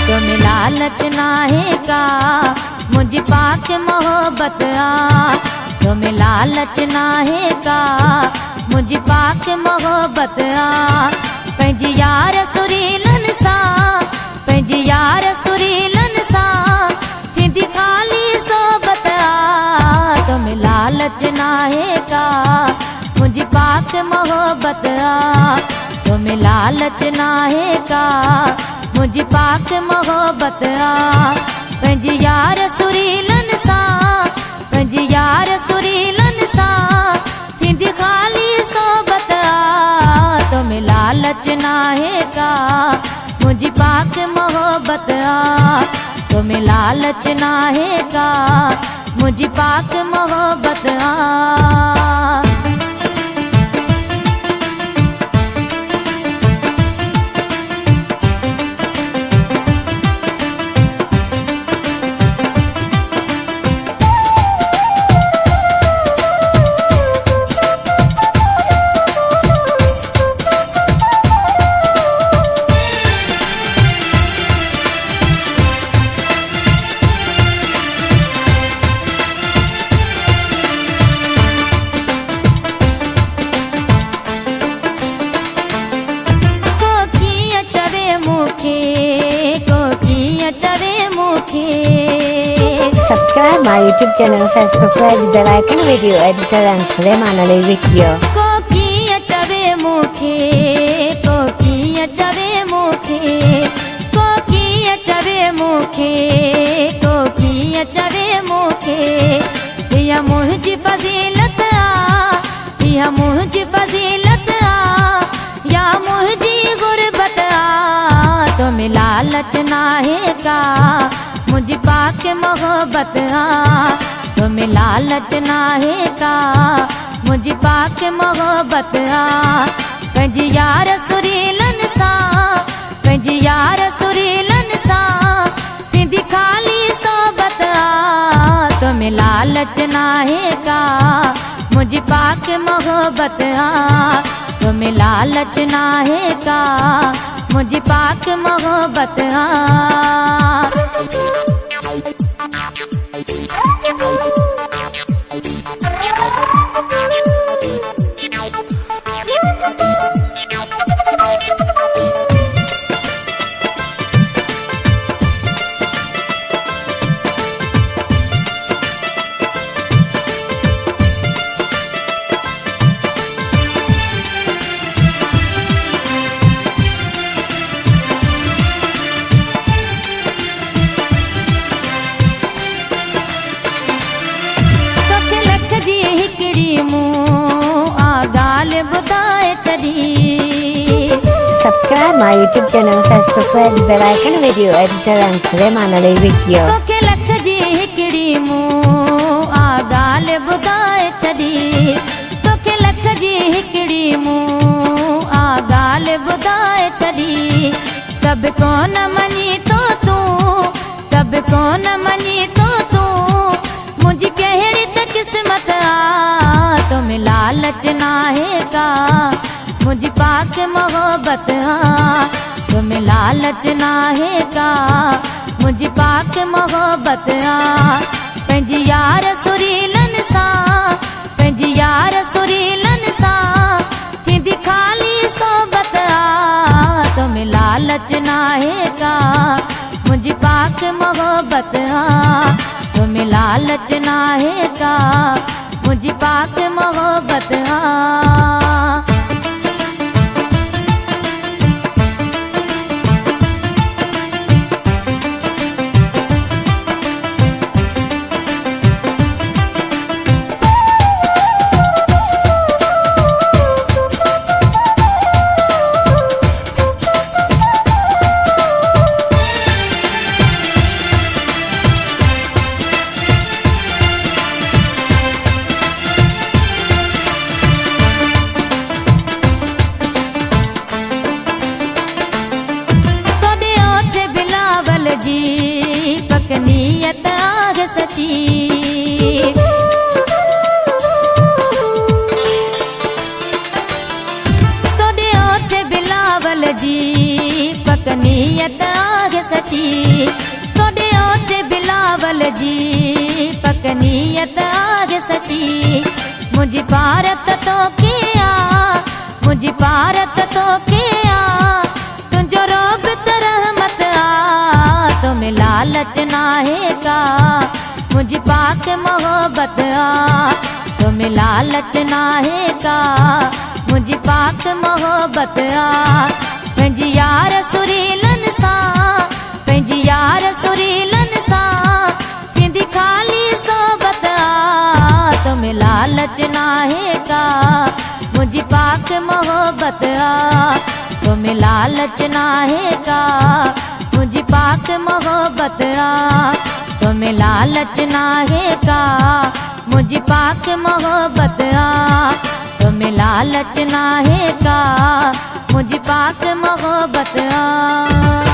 तुम्हें लालच नाहे का मुझ पाक मोहब्बत आ, तुम्हें लालच नाहे का मुझ पाक मोहब्बत आ। पंहिंजी यार सुरीलन सा, पंहिंजी यार सुरीलन सा थींदी ख़ाली सोबत आ। तुम्हें लालच नाहे का मुझ पाक मोहब्बत आ, तुम्हें लालच नाहे का मुझ पाक मोहब्बत आ। पंहिंजी यार सुरीलन सा, पंहिंजी यार सुरीलन सा थींदी ख़ाली सोबत आ। तुम्हें लालच नाहे का मुझ पाक मोहब्बत आ, तुम्हें लालच नाहे का मुझ पाक मोहब्बत आ। Subscribe my YouTube channel, Facebook page, bell icon, video editor and Suleiman video. कोकिया चवे मुखे, कोकिया चवे मुखे, कोकिया चवे मुखे, कोकिया चवे मुखे। यह मुझी फजीलत आ, यह मुझी फजीलत आ, या मुझी गुरबत आ। तुम्हें लालच नाहे का मुझ पाक मोहब्बत आ, तुम्हें लालच नाहे का मुझ पाक मोहब्बत आ। पंहिंजी यार सुरीलन सा, पंहिंजी यार सुरीलन सा थींदी ख़ाली सोबत आ। तुम्हें लालच नाहे का मुझ पाक मोहब्बत आ, तुम्हें लालच नाहे का मुझ पाक मोहब्बत आ। Subscribe my YouTube channel, Facebook page, bell icon, video editor and Suleiman video. तोखे लख जी हिकड़ी मुंह आ गाल बुधाए छड़ी, तोखे लख जी हिकड़ी मुंह आ गाल बुधाए छड़ी। कब कौन मनी तो तू, कब कौन मनी तो तू मुझी कहिड़ी त किस्मत आ। तुम्हें लालच नाहे का मुझ पाक मोहब्बत आ, तुम्हें लालच नाहे का मुझ पाक मोहब्बत आ। पंहिंजी यार सुरीलन सा, पंहिंजी यार सुरीलन सा थींदी ख़ाली सोबत आ। तुम्हें लालच नाहे का मुझ पाक मोहब्बत आ, तुम्हें लालच नाहे का मुझ पाक मोहब्बत आ। सची। तोड़े ओठ बिलावल जी पकनीयत आग सची। तोड़े ओठ बिलावल जी पकनीयत आग सची। मुझी भारत तो किया, मुझी भारत तो किया, तुझो रोब रहमत आ, तुम्हें लालच नाहे का, मुझी पाक मोहब्बत आ, तुम्हें लालच नाहे का, मुझी पाक मोहब्बत आ। पंहिंजी यार सुरीलन सा, पंहिंजी यार सुरीलन सा, थींदी खाली सोबत आ, तुम्हें लालच नाहे का, मुझी पाक मोहब्बत आ, तुम्हें लालच नाहे का, मुझी पाक मोहब्बत आ, तुम्हें लालच नाहे का, मुझी पाक मोहब्बत आ, तुम्हें लालच नाहे का, मुझी पाक मोहब्बत आ।